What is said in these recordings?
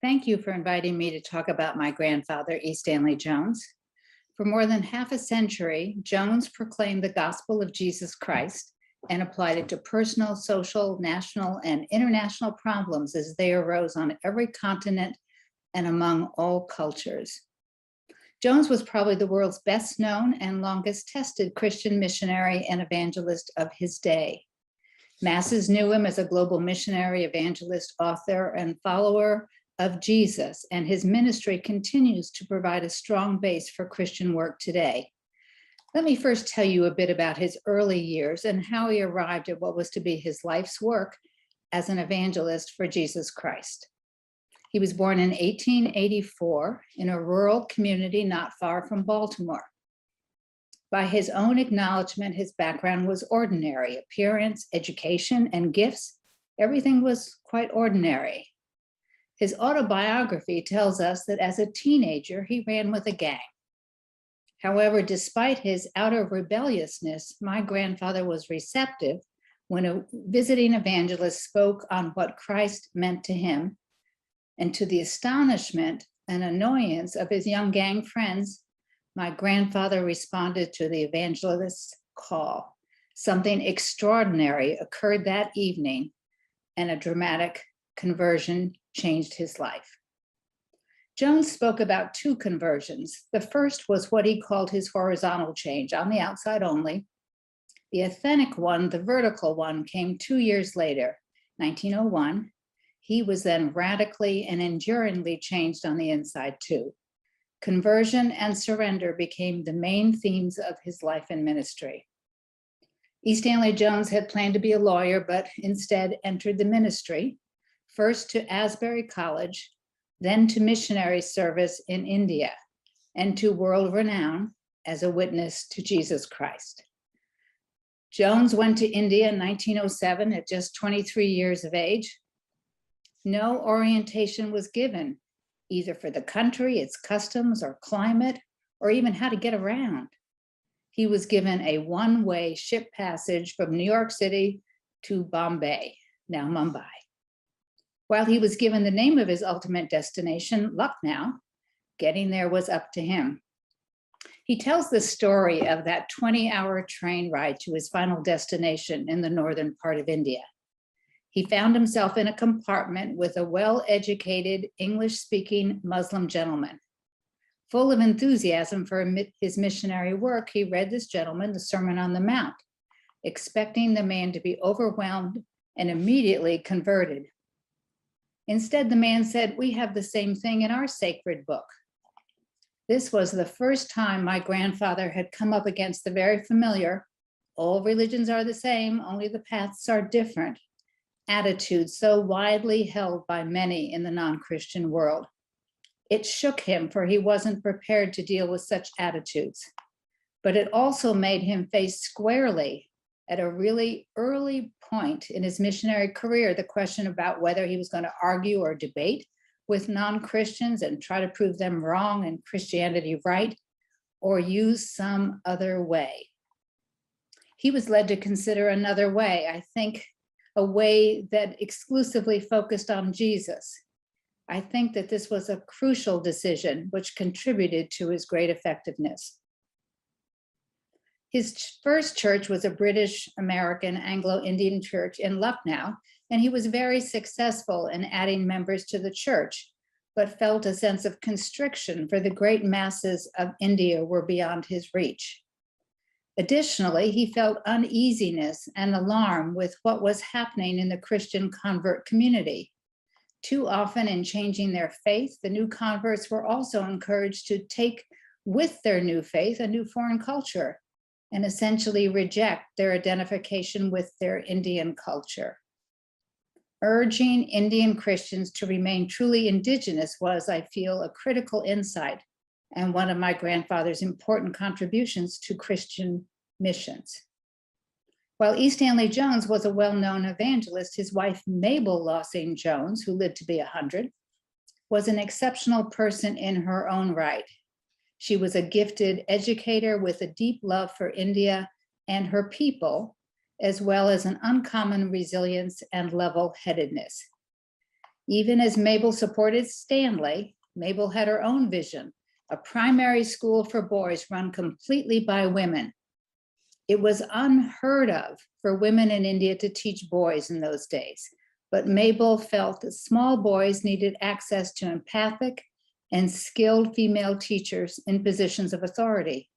Thank you for inviting me to talk about my grandfather, E. Stanley Jones. For more than half a century, Jones proclaimed the gospel of Jesus Christ and applied it to personal, social, national, and international problems as they arose on every continent and among all cultures. Jones was probably the world's best known and longest tested Christian missionary and evangelist of his day. Masses knew him as a global missionary, evangelist, author, and follower of Jesus, and his ministry continues to provide a strong base for Christian work today. Let me first tell you a bit about his early years and how he arrived at what was to be his life's work as an evangelist for Jesus Christ. He was born in 1884 in a rural community not far from Baltimore. By his own acknowledgement, his background was ordinary. Appearance, education, and gifts, everything was quite ordinary. His autobiography tells us that as a teenager, he ran with a gang. However, despite his outer rebelliousness, my grandfather was receptive when a visiting evangelist spoke on what Christ meant to him, and to the astonishment and annoyance of his young gang friends, my grandfather responded to the evangelist's call. Something extraordinary occurred that evening, and a dramatic conversion changed his life. Jones spoke about two conversions. The first was what he called his horizontal change, on the outside only. The authentic one, the vertical one, came 2 years later, 1901. He was then radically and enduringly changed on the inside too. Conversion and surrender became the main themes of his life and ministry. E. Stanley Jones had planned to be a lawyer, but instead entered the ministry, first to Asbury College, then to missionary service in India, and to world renown as a witness to Jesus Christ. Jones went to India in 1907 at just 23 years of age. No orientation was given, either for the country, its customs, or climate, or even how to get around. He was given a one-way ship passage from New York City to Bombay, now Mumbai. While he was given the name of his ultimate destination, Lucknow, getting there was up to him. He tells the story of that 20-hour train ride to his final destination in the northern part of India. He found himself in a compartment with a well-educated, English-speaking Muslim gentleman. Full of enthusiasm for his missionary work, he read this gentleman the Sermon on the Mount, expecting the man to be overwhelmed and immediately converted. Instead, the man said, "We have the same thing in our sacred book." This was the first time my grandfather had come up against the very familiar, "all religions are the same, only the paths are different," attitude so widely held by many in the non-Christian world. It shook him, for he wasn't prepared to deal with such attitudes. But it also made him face squarely, at a really early point in his missionary career, the question about whether he was going to argue or debate with non-Christians and try to prove them wrong and Christianity right, or use some other way. He was led to consider another way, I think, a way that exclusively focused on Jesus. I think that this was a crucial decision which contributed to his great effectiveness. His first church was a British-American Anglo-Indian church in Lucknow, and he was very successful in adding members to the church, but felt a sense of constriction, for the great masses of India were beyond his reach. Additionally, he felt uneasiness and alarm with what was happening in the Christian convert community. Too often in changing their faith, the new converts were also encouraged to take with their new faith a new foreign culture and essentially reject their identification with their Indian culture. Urging Indian Christians to remain truly indigenous was, I feel, a critical insight and one of my grandfather's important contributions to Christian missions. While E. Stanley Jones was a well-known evangelist, his wife, Mabel Lossing Jones, who lived to be 100, was an exceptional person in her own right. She was a gifted educator with a deep love for India and her people, as well as an uncommon resilience and level-headedness. Even as Mabel supported Stanley, Mabel had her own vision, a primary school for boys run completely by women. It was unheard of for women in India to teach boys in those days, but Mabel felt that small boys needed access to empathic and skilled female teachers in positions of authority.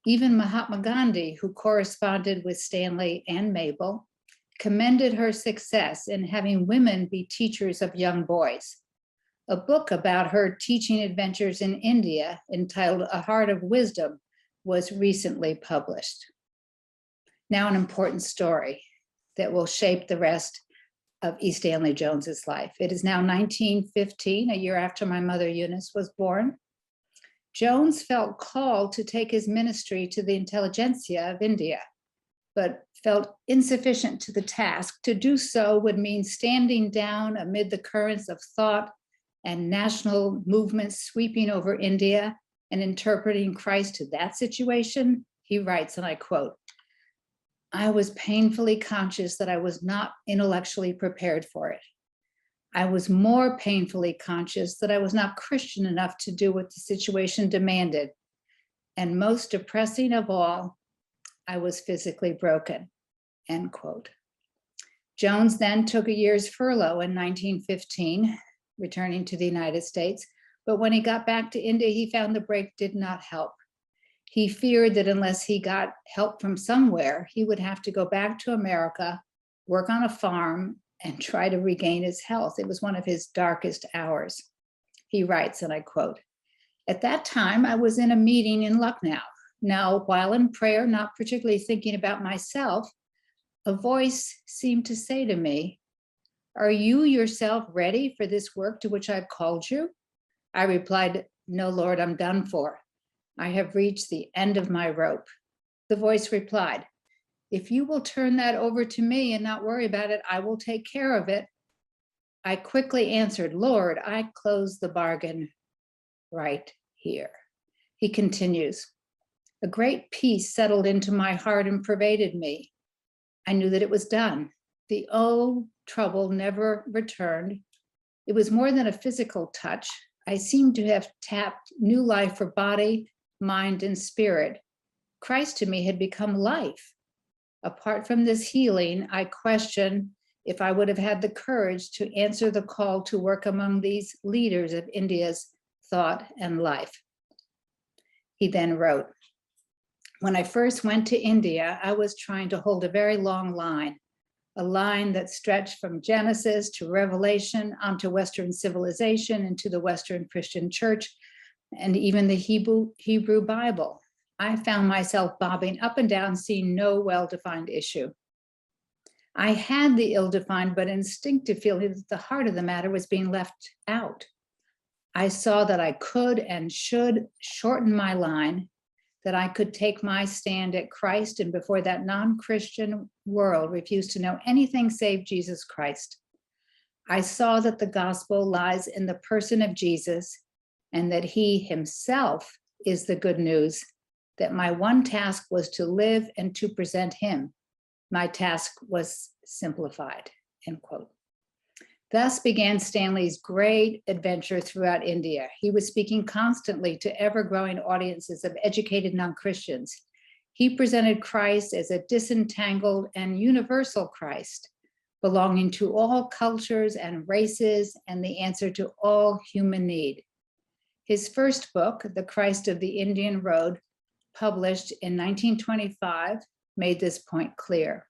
Even Mahatma Gandhi, who corresponded with Stanley and Mabel, commended her success in having women be teachers of young boys. A book about her teaching adventures in India, entitled A Heart of Wisdom, was recently published. Now, an important story that will shape the rest of E. Stanley Jones's life. It is now 1915, a year after my mother Eunice was born. Jones felt called to take his ministry to the intelligentsia of India, but felt insufficient to the task. To do so would mean standing down amid the currents of thought and national movements sweeping over India and interpreting Christ to that situation. He writes, and I quote, "I was painfully conscious that I was not intellectually prepared for it. I was more painfully conscious that I was not Christian enough to do what the situation demanded. And most depressing of all, I was physically broken," end quote. Jones then took a year's furlough in 1915, returning to the United States. But when he got back to India, he found the break did not help. He feared that unless he got help from somewhere, he would have to go back to America, work on a farm, and try to regain his health. It was one of his darkest hours. He writes, and I quote, "At that time, I was in a meeting in Lucknow. Now, while in prayer, not particularly thinking about myself, a voice seemed to say to me, 'Are you yourself ready for this work to which I've called you?' I replied, 'No, Lord, I'm done for. I have reached the end of my rope.' The voice replied, 'If you will turn that over to me and not worry about it, I will take care of it.' I quickly answered, 'Lord, I close the bargain right here.'" He continues, "A great peace settled into my heart and pervaded me. I knew that it was done. The old trouble never returned. It was more than a physical touch. I seemed to have tapped new life for body, mind, and spirit. Christ to me had become life. Apart from this healing, I question if I would have had the courage to answer the call to work among these leaders of India's thought and life." He then wrote, "When I first went to India, I was trying to hold a very long line, a line that stretched from Genesis to Revelation onto Western civilization and to the Western Christian church and even the Hebrew Bible. I found myself bobbing up and down, seeing no well-defined issue. I had the ill-defined but instinctive feeling that the heart of the matter was being left out. I saw that I could and should shorten my line, that I could take my stand at Christ and before that non-Christian world refused to know anything save Jesus Christ. I saw that the gospel lies in the person of Jesus and that he himself is the good news, that my one task was to live and to present him. My task was simplified," end quote. Thus began Stanley's great adventure throughout India. He was speaking constantly to ever-growing audiences of educated non-Christians. He presented Christ as a disentangled and universal Christ, belonging to all cultures and races and the answer to all human need. His first book, The Christ of the Indian Road, published in 1925, made this point clear.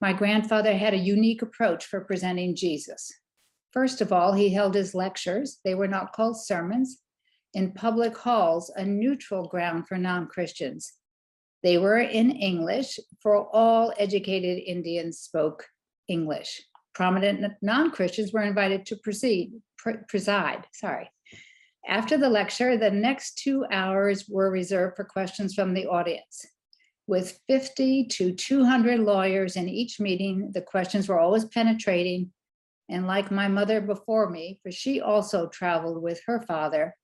My grandfather had a unique approach for presenting Jesus. First of all, he held his lectures, they were not called sermons, in public halls, a neutral ground for non-Christians. They were in English, for all educated Indians spoke English. Prominent non-Christians were invited to preside. After the lecture, the next 2 hours were reserved for questions from the audience. With 50 to 200 lawyers in each meeting, the questions were always penetrating. And like my mother before me, for she also traveled with her father,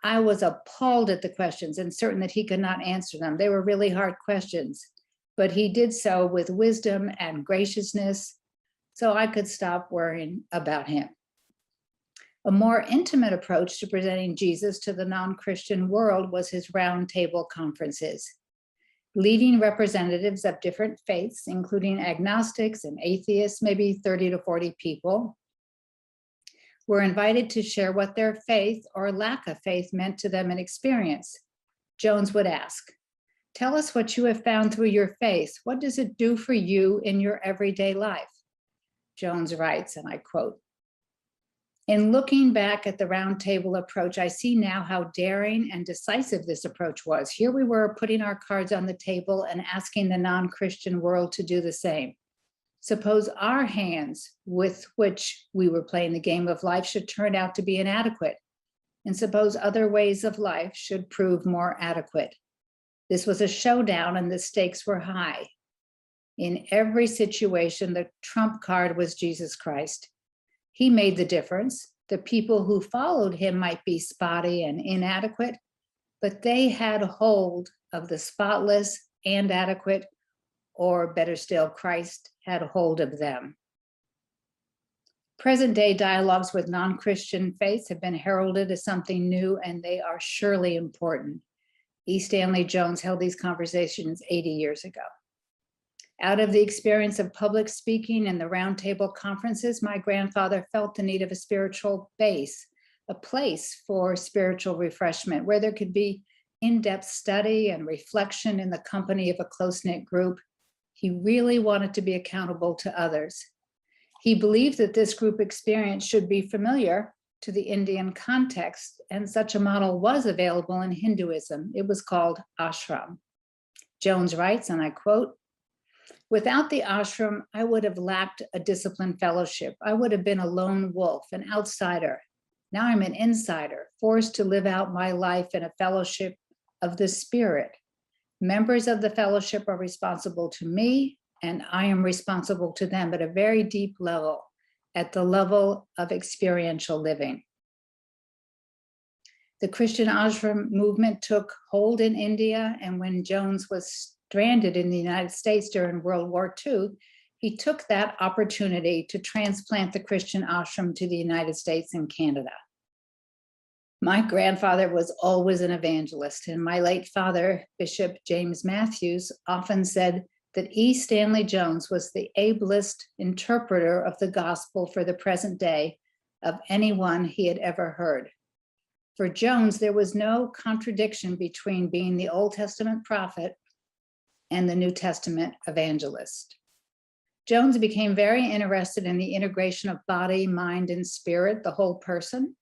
I was appalled at the questions and certain that he could not answer them. They were really hard questions, but he did so with wisdom and graciousness, so I could stop worrying about him. A more intimate approach to presenting Jesus to the non-Christian world was his roundtable conferences. Leading representatives of different faiths, including agnostics and atheists, maybe 30 to 40 people, were invited to share what their faith or lack of faith meant to them in experience. Jones would ask, "Tell us what you have found through your faith. What does it do for you in your everyday life?" Jones writes, and I quote, "In looking back at the roundtable approach, I see now how daring and decisive this approach was. Here we were putting our cards on the table and asking the non-Christian world to do the same. Suppose our hands with which we were playing the game of life should turn out to be inadequate, and suppose other ways of life should prove more adequate. This was a showdown and the stakes were high. In every situation, the trump card was Jesus Christ. He made the difference. The people who followed him might be spotty and inadequate, but they had hold of the spotless and adequate, or better still, Christ had hold of them." Present day dialogues with non-Christian faiths have been heralded as something new, and they are surely important. E. Stanley Jones held these conversations 80 years ago. Out of the experience of public speaking and the roundtable conferences, my grandfather felt the need of a spiritual base, a place for spiritual refreshment where there could be in-depth study and reflection in the company of a close-knit group. He really wanted to be accountable to others. He believed that this group experience should be familiar to the Indian context, and such a model was available in Hinduism. It was called ashram. Jones writes, and I quote, "Without the ashram, I would have lacked a disciplined fellowship. I would have been a lone wolf, an outsider. Now I'm an insider, forced to live out my life in a fellowship of the Spirit. Members of the fellowship are responsible to me, and I am responsible to them at a very deep level, at the level of experiential living." The Christian ashram movement took hold in India, and when Jones was stranded in the United States during World War II, he took that opportunity to transplant the Christian ashram to the United States and Canada. My grandfather was always an evangelist, and my late father, Bishop James Mathews, often said that E. Stanley Jones was the ablest interpreter of the gospel for the present day of anyone he had ever heard. For Jones, there was no contradiction between being the Old Testament prophet and the New Testament evangelist. Jones became very interested in the integration of body, mind, and spirit, the whole person.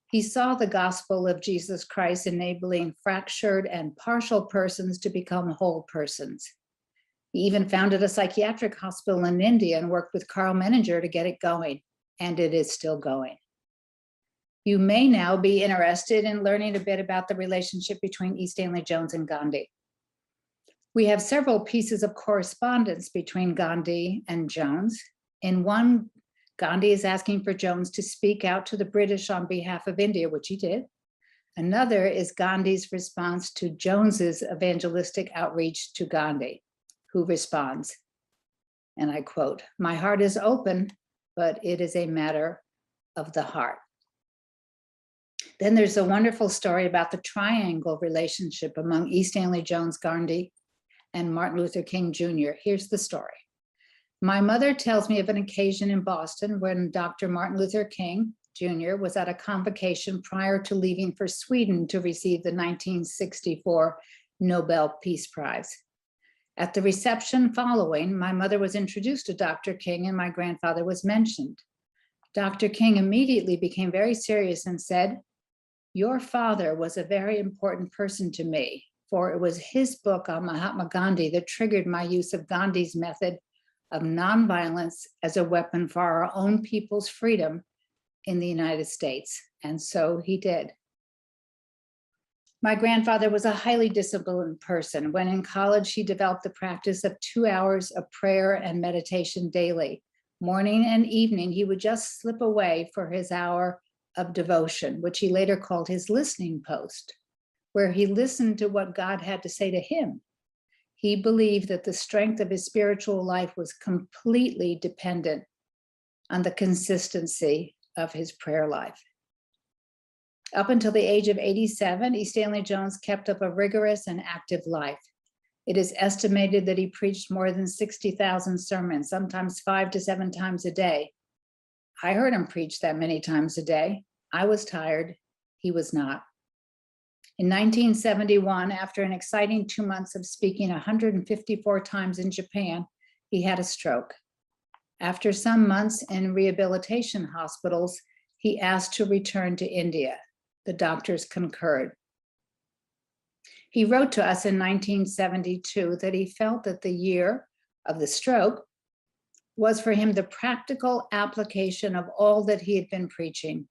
He saw the gospel of Jesus Christ enabling fractured and partial persons to become whole persons. He even founded a psychiatric hospital in India and worked with Carl Menninger to get it going, and it is still going. You may now be interested in learning a bit about the relationship between E. Stanley Jones and Gandhi. We have several pieces of correspondence between Gandhi and Jones. In one, Gandhi is asking for Jones to speak out to the British on behalf of India, which he did. Another is Gandhi's response to Jones's evangelistic outreach to Gandhi, who responds, and I quote, "My heart is open, but it is a matter of the heart." Then there's a wonderful story about the triangle relationship among E. Stanley Jones, Gandhi, and Martin Luther King Jr. Here's the story. My mother tells me of an occasion in Boston when Dr. Martin Luther King Jr. was at a convocation prior to leaving for Sweden to receive the 1964 Nobel Peace Prize. At the reception following, my mother was introduced to Dr. King and my grandfather was mentioned. Dr. King immediately became very serious and said, "Your father was a very important person to me, for it was his book on Mahatma Gandhi that triggered my use of Gandhi's method of nonviolence as a weapon for our own people's freedom in the United States." And so he did. My grandfather was a highly disciplined person. When in college, he developed the practice of 2 hours of prayer and meditation daily. Morning and evening, he would just slip away for his hour of devotion, which he later called his listening post, where he listened to what God had to say to him. He believed that the strength of his spiritual life was completely dependent on the consistency of his prayer life. Up until the age of 87, E. Stanley Jones kept up a rigorous and active life. It is estimated that he preached more than 60,000 sermons, sometimes 5 to 7 times a day. I heard him preach that many times a day. I was tired. He was not. In 1971, after an exciting 2 months of speaking 154 times in Japan, he had a stroke. After some months in rehabilitation hospitals, he asked to return to India. The doctors concurred. He wrote to us in 1972 that he felt that the year of the stroke was for him the practical application of all that he had been preaching.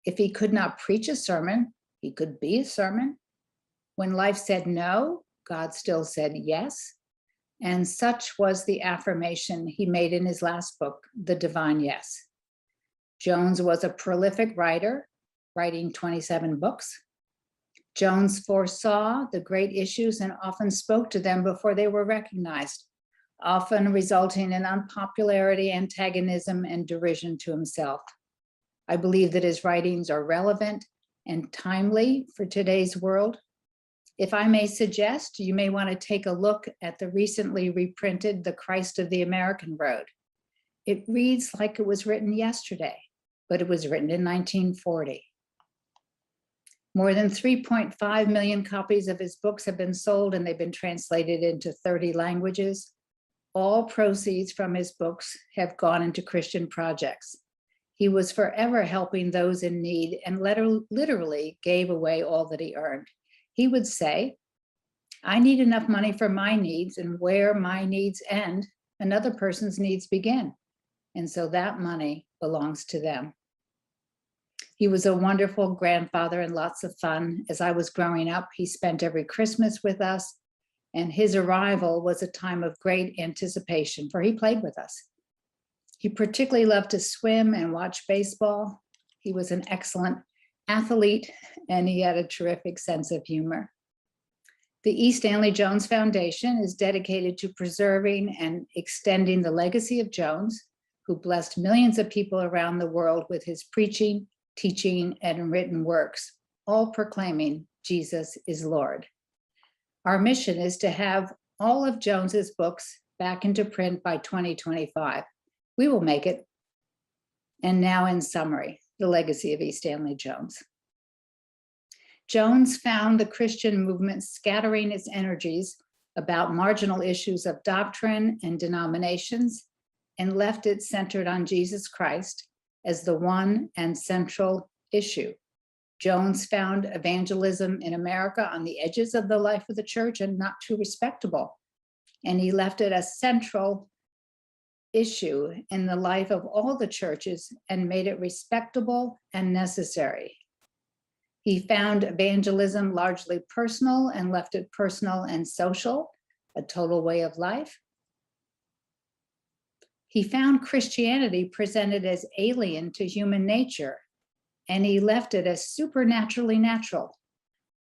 If he could not preach a sermon, he could be a sermon. When life said no, God still said yes. And such was the affirmation he made in his last book, The Divine Yes. Jones was a prolific writer, writing 27 books. Jones foresaw the great issues and often spoke to them before they were recognized, often resulting in unpopularity, antagonism, and derision to himself. I believe that his writings are relevant and timely for today's world. If I may suggest, you may want to take a look at the recently reprinted The Christ of the American Road. It reads like it was written yesterday, but it was written in 1940. More than 3.5 million copies of his books have been sold, and they've been translated into 30 languages. All proceeds from his books have gone into Christian projects. He was forever helping those in need and literally gave away all that he earned. He would say, I need enough money for my needs, and where my needs end, another person's needs begin. And so that money belongs to them. He was a wonderful grandfather and lots of fun. As I was growing up, he spent every Christmas with us, and his arrival was a time of great anticipation, for he played with us. He particularly loved to swim and watch baseball. He was an excellent athlete, and he had a terrific sense of humor. The E. Stanley Jones Foundation is dedicated to preserving and extending the legacy of Jones, who blessed millions of people around the world with his preaching, teaching, and written works, all proclaiming Jesus is Lord. Our mission is to have all of Jones's books back into print by 2025. We will make it. And now, in summary, the legacy of E. Stanley Jones. Jones found the Christian movement scattering its energies about marginal issues of doctrine and denominations, and left it centered on Jesus Christ as the one and central issue. Jones found evangelism in America on the edges of the life of the church and not too respectable. And he left it a central issue in the life of all the churches and made it respectable and necessary. He found evangelism largely personal and left it personal and social, a total way of life. He found Christianity presented as alien to human nature, and he left it as supernaturally natural,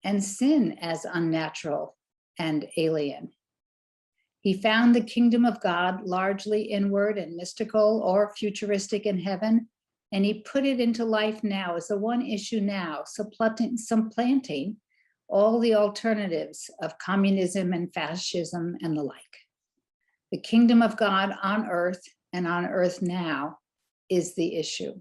and sin as unnatural and alien. He found the kingdom of God largely inward and mystical or futuristic in heaven, and he put it into life now as the one issue now, supplanting all the alternatives of communism and fascism and the like. The kingdom of God on earth and on earth now is the issue.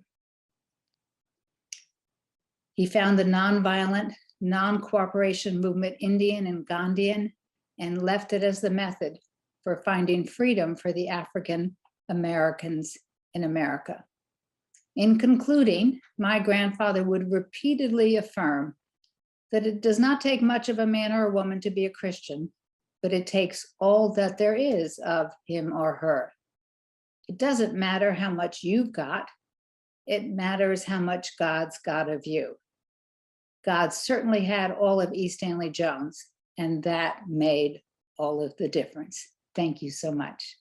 He found the nonviolent, non-cooperation movement Indian and Gandhian and left it as the method for finding freedom for the African Americans in America. In concluding, my grandfather would repeatedly affirm that it does not take much of a man or a woman to be a Christian, but it takes all that there is of him or her. It doesn't matter how much you've got, it matters how much God's got of you. God certainly had all of E. Stanley Jones, and that made all of the difference. Thank you so much.